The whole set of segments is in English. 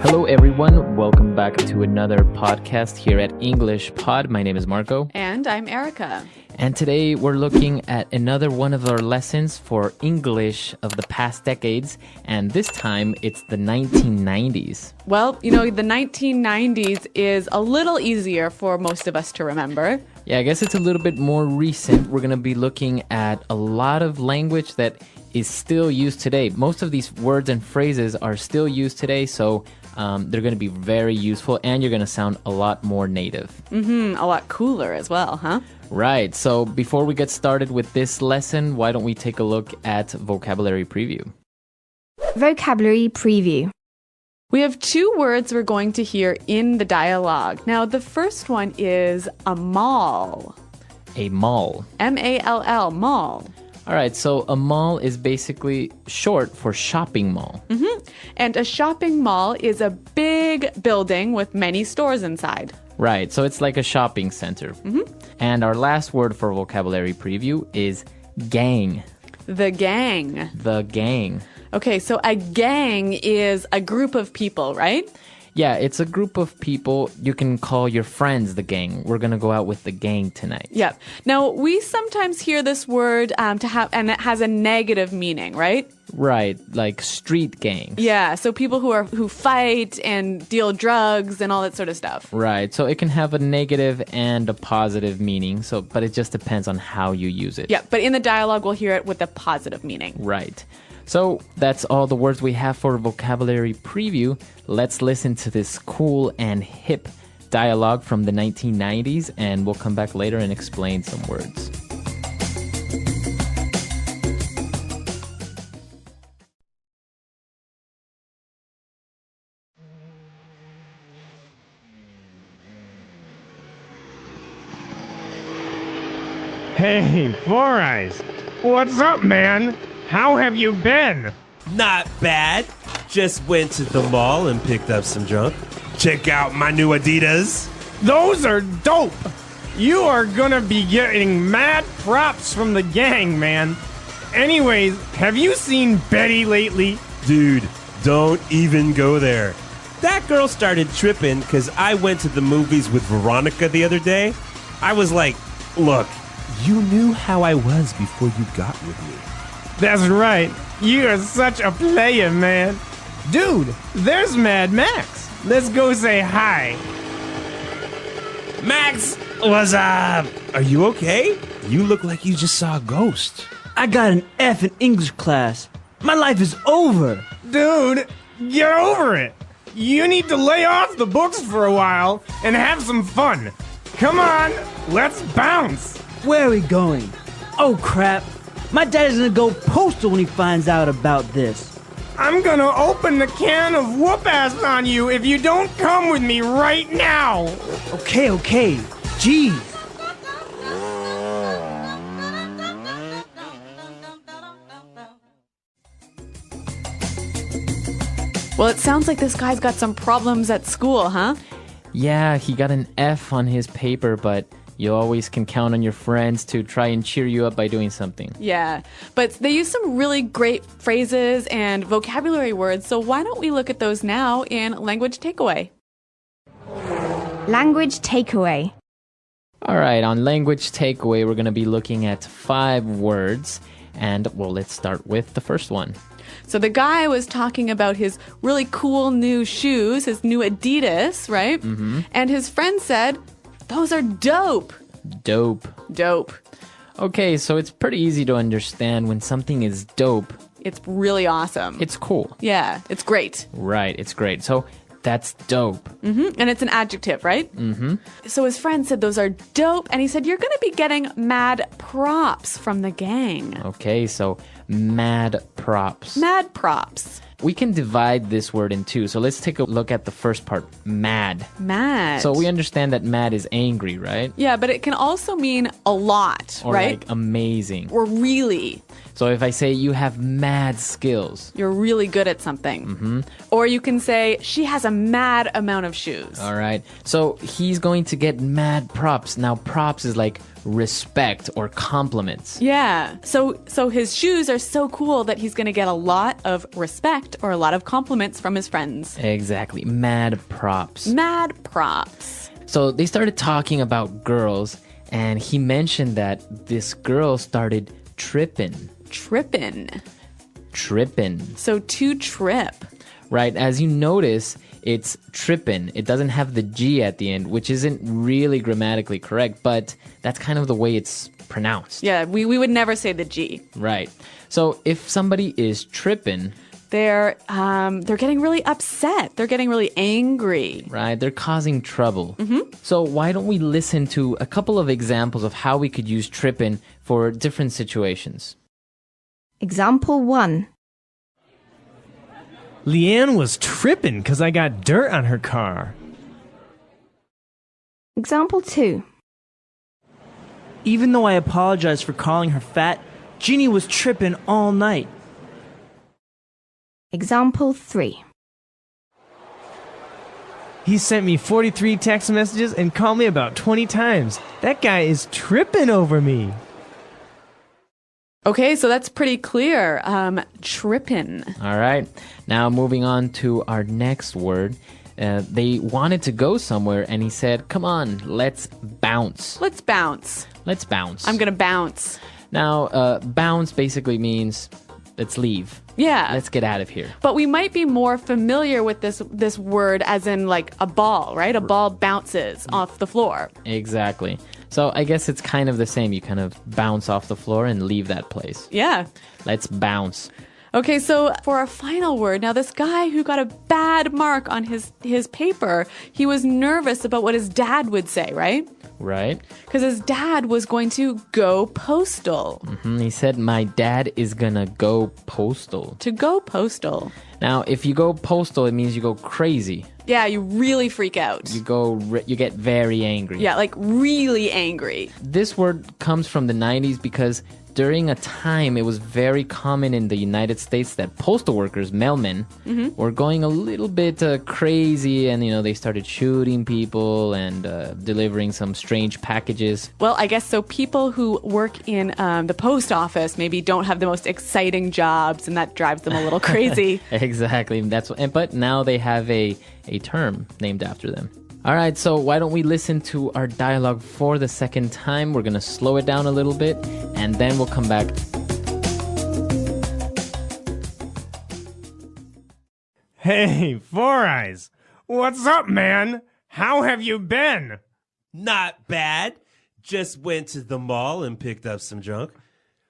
Hello, everyone. Welcome back to another podcast here at English Pod. My name is Marco. And I'm Erica. And today we're looking at another one of our lessons for English of the past decades. And this time it's the 1990s. Well, the 1990s is a little easier for most of us to remember. Yeah, I guess it's a little bit more recent. We're going to be looking at a lot of language that is still used today. Most of these words and phrases are still used today, so they're going to be very useful, and you're going to sound a lot more native. A lot cooler as well, huh? Right. So before we get started with this lesson, why don't we take a look at vocabulary preview? Vocabulary preview. We have two words we're going to hear in the dialogue. Now, the first one is a mall. A mall. M-A-L-L, mall. All right, so a mall is basically short for shopping mall. And a shopping mall is a big building with many stores inside. Right, so it's like a shopping center. And our last word for vocabulary preview is gang. The gang. The gang. Okay, so a gang is a group of people, right? Yeah, it's a group of people. You can call your friends the gang. We're going to go out with the gang tonight. Yeah. Now, we sometimes hear this word and it has a negative meaning, right? Right, like street gangs. Yeah, so people who fight and deal drugs and all that sort of stuff. Right, so it can have a negative and a positive meaning, but it just depends on how you use it. Yeah, but in the dialogue, we'll hear it with a positive meaning. Right. So that's all the words we have for vocabulary preview. Let's listen to this cool and hip dialogue from the 1990s, and we'll come back later and explain some words. Hey, Four Eyes. What's up, man? How have you been? Not bad. Just went to the mall and picked up some junk. Check out my new Adidas. Those are dope. You are gonna be getting mad props from the gang, man. Anyways, have you seen Betty lately? Dude, don't even go there. That girl started tripping because I went to the movies with Veronica the other day. I was like, look, you knew how I was before you got with me. That's right. You are such a player, man. Dude, there's Mad Max. Let's go say hi. Max, what's up? Are you okay? You look like you just saw a ghost. I got an F in English class. My life is over. Dude, get over it. You need to lay off the books for a while and have some fun. Come on, let's bounce. Where are we going? Oh, crap. My dad's gonna go postal when he finds out about this. I'm gonna open the can of whoop-ass on you if you don't come with me right now. Okay. Jeez. Well, it sounds like this guy's got some problems at school, huh? Yeah, he got an F on his paper, but you always can count on your friends to try and cheer you up by doing something. Yeah, but they use some really great phrases and vocabulary words, so why don't we look at those now in Language Takeaway? Language takeaway. All right, on Language Takeaway, we're going to be looking at 5 words, and well, let's start with the first one. So the guy was talking about his really cool new shoes, his new Adidas, right? And his friend said, "Those are dope." Dope. Dope. Okay, so it's pretty easy to understand when something is dope. It's really awesome. It's cool. Yeah, it's great. Right, it's great. So that's dope. And it's an adjective, right? So his friend said, "Those are dope." And he said, "You're going to be getting mad props from the gang." Okay, so mad props. Mad props. We can divide this word in two. So let's take a look at the first part, mad. Mad. So we understand that mad is angry, right? Yeah, but it can also mean a lot, Or right? like amazing. Or really. So if I say you have mad skills. You're really good at something. Or you can say she has a mad amount of shoes. All right. So he's going to get mad props. Now, props is like respect or compliments. Yeah. So his shoes are so cool that he's going to get a lot of respect or a lot of compliments from his friends. Exactly. Mad props. Mad props. So they started talking about girls, and he mentioned that this girl started tripping. Trippin'. Tripping. So to trip. Right. As you notice, it's trippin'. It doesn't have the G at the end, which isn't really grammatically correct, but that's kind of the way it's pronounced. Yeah, we would never say the G. Right. So if somebody is trippin', They're getting really upset. They're getting really angry. right, they're causing trouble. So why don't we listen to a couple of examples of how we could use trippin' for different situations? Example 1. Leanne was tripping because I got dirt on her car. Example 2. Even though I apologized for calling her fat, Jeannie was tripping all night. Example 3. He sent me 43 text messages and called me about 20 times. That guy is tripping over me. Okay, so that's pretty clear. Trippin'. All right. Now moving on to our next word. They wanted to go somewhere, and he said, come on, let's bounce. Let's bounce. Let's bounce. I'm going to bounce. Now, bounce basically means let's leave. Yeah. Let's get out of here. But we might be more familiar with this word as in like a ball, right? A ball bounces off the floor. Exactly. So I guess it's kind of the same. You kind of bounce off the floor and leave that place. Yeah. Let's bounce. Okay, so for our final word, now this guy who got a bad mark on his paper, he was nervous about what his dad would say, right? Right? Because his dad was going to go postal. He said, my dad is gonna go postal. To go postal. Now, if you go postal, it means you go crazy. Yeah, you really freak out. You get very angry. Yeah, like really angry. This word comes from the 90s because during a time it was very common in the United States that postal workers, mailmen, were going a little bit crazy, and they started shooting people and delivering some strange packages. Well, I guess so people who work in the post office maybe don't have the most exciting jobs, and that drives them a little crazy. Exactly. But now they have a term named after them. All right, so why don't we listen to our dialogue for the second time? We're going to slow it down a little bit, and then we'll come back. Hey, Four Eyes. What's up, man? How have you been? Not bad. Just went to the mall and picked up some junk.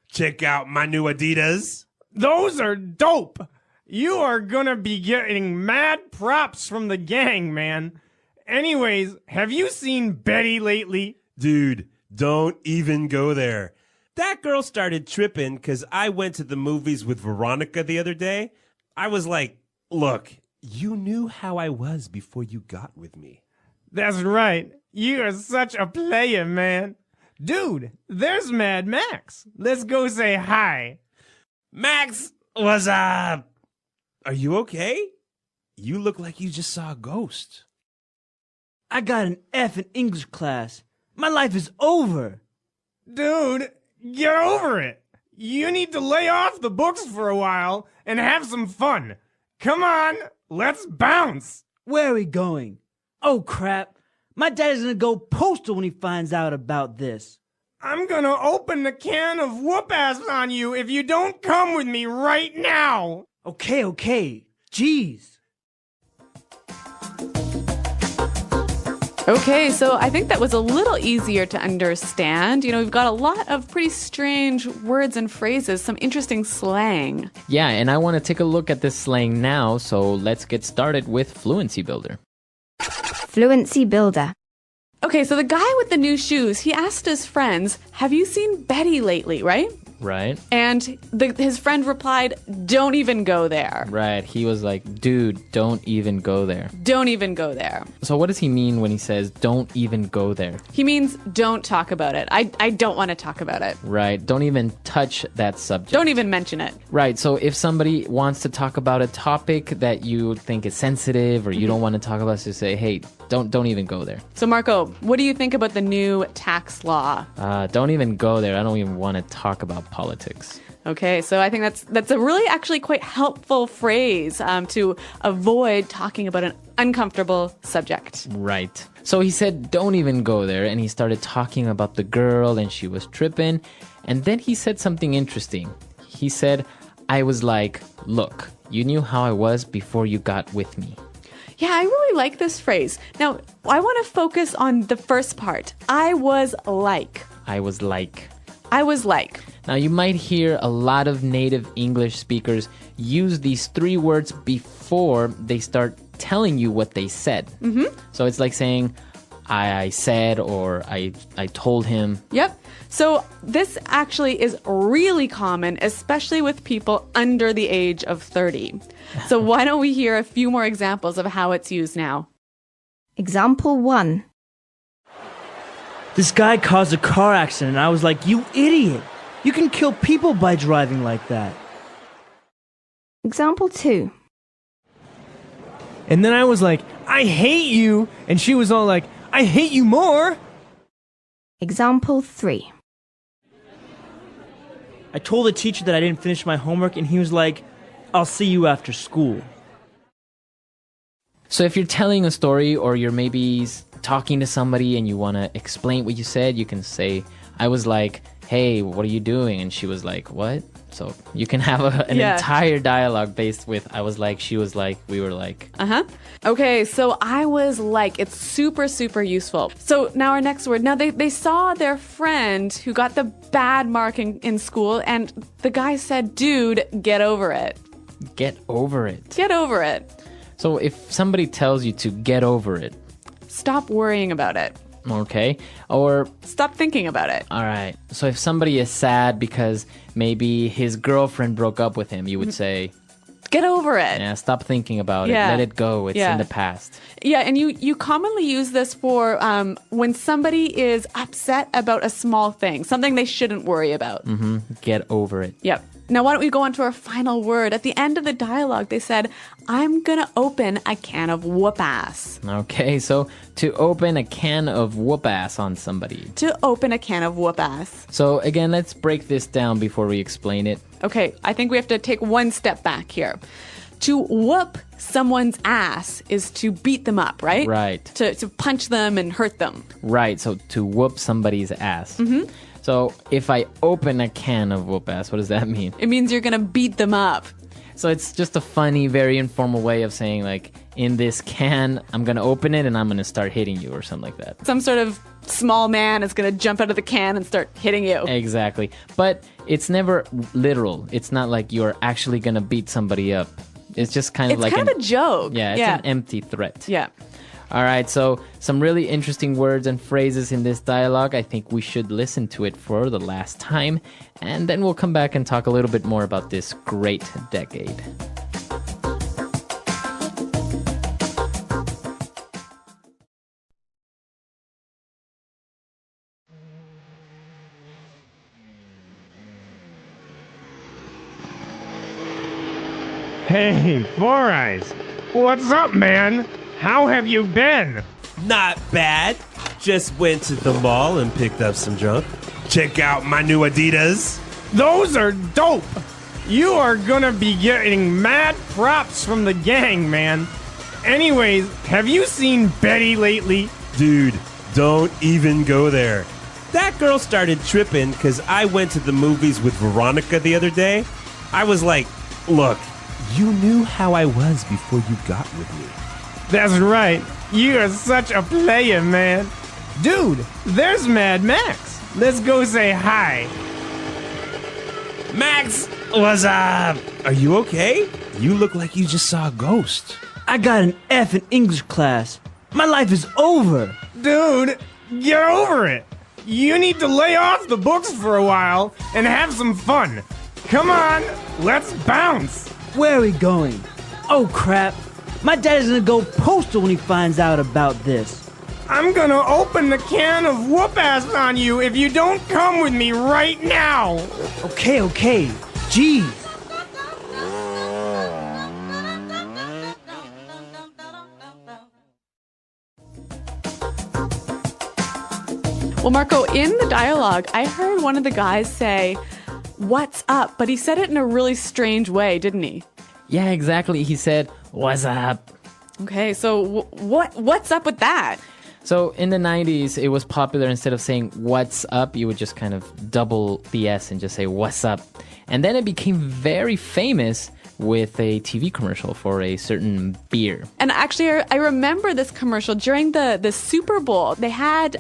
Check out my new Adidas. Those are dope. You are gonna be getting mad props from the gang, man. Anyways, have you seen Betty lately? Dude, don't even go there. That girl started tripping because I went to the movies with Veronica the other day. I was like, look, you knew how I was before you got with me. That's right. You are such a player, man. Dude, there's Mad Max. Let's go say hi. Max, what's up? Are you okay? You look like you just saw a ghost. I got an F in English class. My life is over. Dude, get over it. You need to lay off the books for a while and have some fun. Come on, let's bounce. Where are we going? Oh, crap. My dad is going to go postal when he finds out about this. I'm gonna open the can of whoop-ass on you if you don't come with me right now. Okay. Jeez. Okay, so I think that was a little easier to understand. We've got a lot of pretty strange words and phrases, some interesting slang. Yeah, and I want to take a look at this slang now, so let's get started with Fluency Builder. Fluency Builder. Okay, so the guy with the new shoes, he asked his friends, have you seen Betty lately, right? Right. And his friend replied, "Don't even go there. Right. He was like, dude, don't even go there. Don't even go there." So what does he mean when he says, don't even go there? He means don't talk about it. I don't want to talk about it. Right. Don't even touch that subject. Don't even mention it. Right. So if somebody wants to talk about a topic that you think is sensitive or you don't want to talk about, just say, hey, don't even go there. So Marco, what do you think about the new tax law? Don't even go there. I don't even want to talk about politics. Okay, so I think that's a really actually quite helpful phrase to avoid talking about an uncomfortable subject. Right. So he said, don't even go there. And he started talking about the girl and she was tripping. And then he said something interesting. He said, I was like, look, you knew how I was before you got with me. Yeah, I really like this phrase. Now, I want to focus on the first part. I was like. I was like. I was like. Now, you might hear a lot of native English speakers use these three words before they start telling you what they said. Mm-hmm. So it's like saying, I said, or I told him. Yep. So this actually is really common, especially with people under the age of 30. So why don't we hear a few more examples of how it's used now? Example 1. This guy caused a car accident and I was like, you idiot! You can kill people by driving like that. Example 2. And then I was like, I hate you. And she was all like, I hate you more. Example 3. I told the teacher that I didn't finish my homework and he was like, I'll see you after school. So if you're telling a story or you're maybe talking to somebody and you want to explain what you said, you can say, I was like, hey, what are you doing? And she was like, what? So you can have an entire dialogue based with I was like, she was like, we were like. Uh-huh. Okay, so I was like, it's super, super useful. So now our next word. Now they saw their friend who got the bad mark in school and the guy said, dude, get over it. Get over it. Get over it. So if somebody tells you to get over it. Stop worrying about it. Okay. Or stop thinking about it. All right. So if somebody is sad because maybe his girlfriend broke up with him, you would say, get over it. Yeah, stop thinking about it. Let it go. It's in the past. Yeah, and you commonly use this for when somebody is upset about a small thing, something they shouldn't worry about. Mm-hmm. Get over it. Yep. Now, why don't we go on to our final word? At the end of the dialogue, they said, I'm going to open a can of whoop-ass. Okay, so to open a can of whoop-ass on somebody. To open a can of whoop-ass. So again, let's break this down before we explain it. Okay, I think we have to take one step back here. To whoop someone's ass is to beat them up, right? Right. To punch them and hurt them. Right, so to whoop somebody's ass. Mm-hmm. So if I open a can of whoop-ass, what does that mean? It means you're going to beat them up. So it's just a funny, very informal way of saying, like, in this can, I'm going to open it and I'm going to start hitting you or something like that. Some sort of small man is going to jump out of the can and start hitting you. Exactly. But it's never literal. It's not like you're actually going to beat somebody up. It's just kind of it's like kind of a joke. Yeah, it's an empty threat. Yeah. All right, so some really interesting words and phrases in this dialogue. I think we should listen to it for the last time, and then we'll come back and talk a little bit more about this great decade. Hey, Four Eyes. What's up, man? How have you been? Not bad. Just went to the mall and picked up some junk. Check out my new Adidas. Those are dope. You are gonna be getting mad props from the gang, man. Anyways, have you seen Betty lately? Dude, don't even go there. That girl started tripping because I went to the movies with Veronica the other day. I was like, look, you knew how I was before you got with me. That's right. You are such a player, man. Dude, there's Mad Max. Let's go say hi. Max, what's up? Are you okay? You look like you just saw a ghost. I got an F in English class. My life is over. Dude, get over it. You need to lay off the books for a while and have some fun. Come on, let's bounce. Where are we going? Oh, crap. My dad is gonna go postal when he finds out about this. I'm gonna open the can of whoop-ass on you if you don't come with me right now. Okay. Jeez. Well, Marco, in the dialogue, I heard one of the guys say, "What's up?" But he said it in a really strange way, didn't he? Yeah, exactly. He said, "What's up?" Okay, so what's up with that? So in the 90s, it was popular, instead of saying "what's up," you would just kind of double the S and just say "what's up." And then it became very famous with a TV commercial for a certain beer. And actually, I remember this commercial during the Super Bowl. They had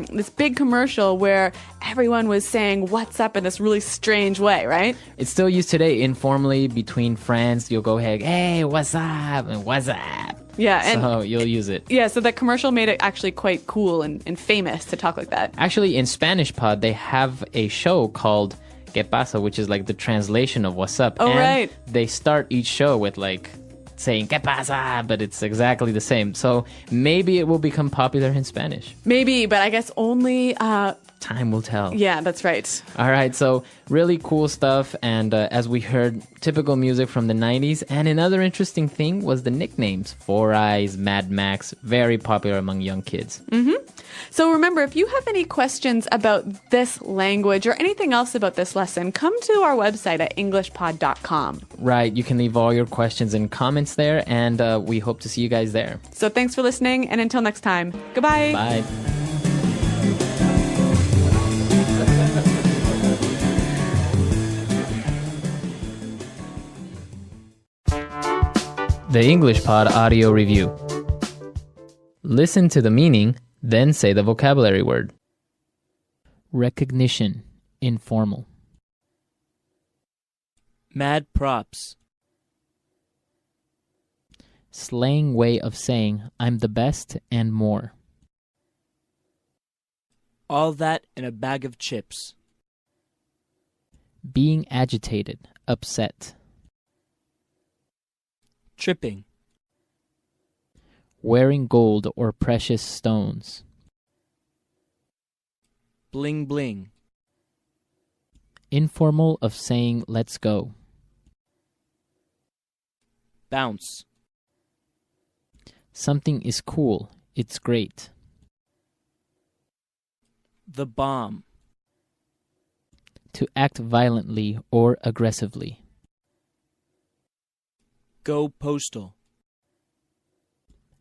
this big commercial where everyone was saying "what's up" in this really strange way, right? It's still used today informally between friends. You'll go, "Hey, what's up?" and "what's up?" Yeah, and So you'll use it. yeah, so that commercial made it actually quite cool and famous to talk like that. Actually, in Spanish Pod, they have a show called "¿Qué pasa?", which is like the translation of "what's up?" Oh, and right. They start each show with like saying "¿Qué pasa?", but it's exactly the same. So maybe it will become popular in Spanish. Maybe, but I guess only, Time will tell. yeah, that's right. All right, so really cool stuff. And as we heard, typical music from the 90s. And another interesting thing was the nicknames. Four Eyes, Mad Max, very popular among young kids. So remember, if you have any questions about this language or anything else about this lesson, come to our website at englishpod.com. Right, you can leave all your questions and comments there. And we hope to see you guys there. So thanks for listening, and until next time, goodbye. Bye. The English Pod Audio Review. Listen to the meaning, then say the vocabulary word. Recognition, informal. Mad props. Slang way of saying I'm the best and more. All that in a bag of chips. Being agitated, upset. Tripping. Wearing gold or precious stones. Bling bling. Informal of saying let's go. Bounce. Something is cool, it's great. The bomb. To act violently or aggressively. Go postal.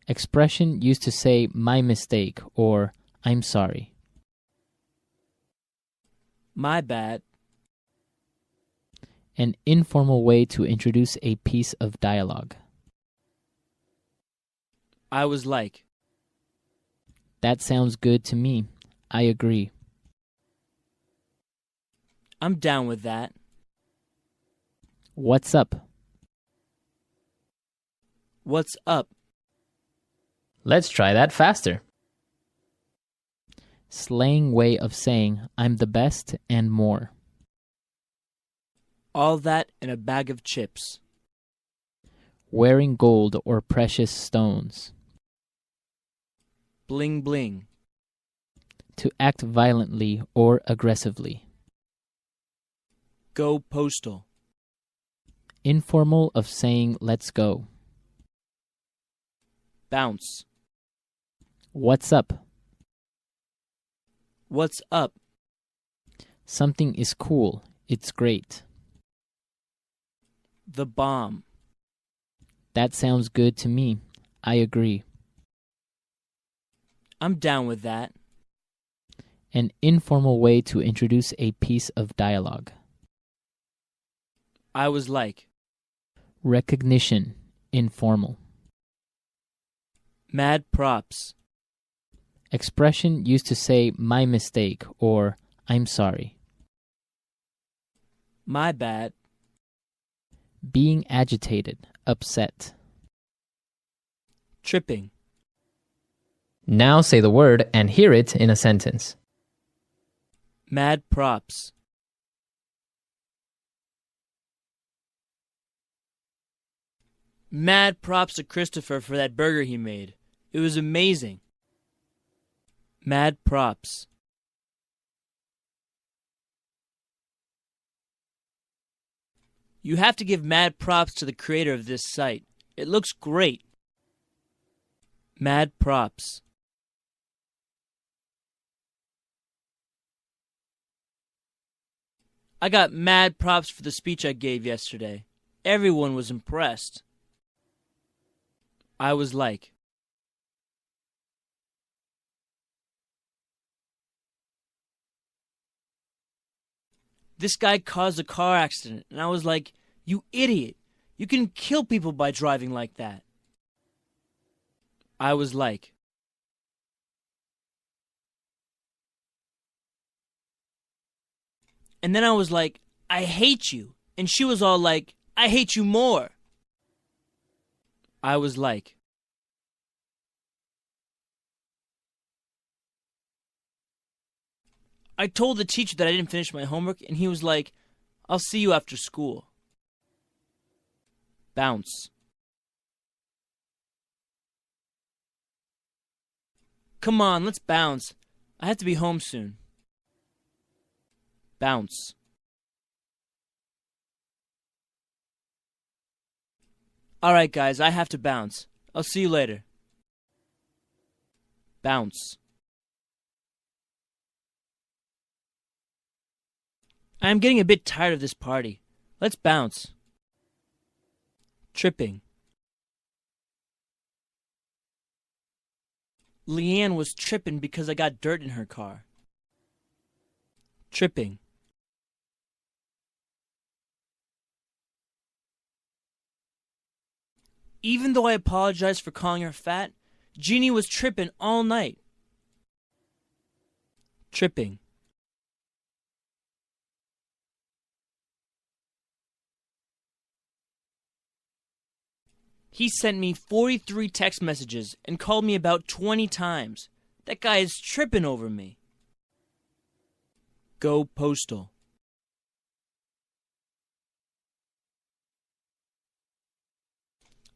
Expression used to say my mistake or I'm sorry. My bad. An informal way to introduce a piece of dialogue. I was like. That sounds good to me. I agree. I'm down with that. What's up? What's up? Let's try that faster. Slang way of saying I'm the best and more. All that in a bag of chips. Wearing gold or precious stones. Bling bling. To act violently or aggressively. Go postal. Informal of saying let's go. Bounce. What's up? What's up? Something is cool. It's great. The bomb. That sounds good to me. I agree. I'm down with that. An informal way to introduce a piece of dialogue. I was like. Recognition, informal. Mad props. Expression used to say my mistake or I'm sorry. My bad. Being agitated, upset. Tripping. Now say the word and hear it in a sentence. Mad props. Mad props to Christopher for that burger he made. It was amazing. Mad props. You have to give mad props to the creator of this site. It looks great. Mad props. I got mad props for the speech I gave yesterday. Everyone was impressed. I was like, this guy caused a car accident, and I was like, you idiot. You can kill people by driving like that. I was like, and then I was like, I hate you. And she was all like, I hate you more. I was like, I told the teacher that I didn't finish my homework, and he was like, I'll see you after school. Bounce. Come on, let's bounce. I have to be home soon. Bounce. Alright guys, I have to bounce. I'll see you later. Bounce. I am getting a bit tired of this party. Let's bounce. Tripping. Leanne was tripping because I got dirt in her car. Tripping. Even though I apologized for calling her fat, Jeannie was tripping all night. Tripping. He sent me 43 text messages and called me about 20 times. That guy is tripping over me. Go postal.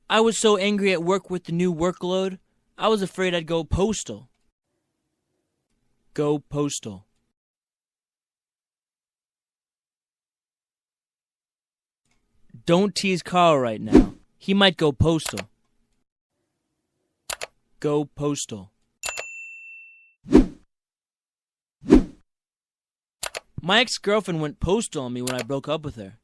I was so angry at work with the new workload, I was afraid I'd go postal. Go postal. Don't tease Carl right now. He might go postal. Go postal. My ex-girlfriend went postal on me when I broke up with her.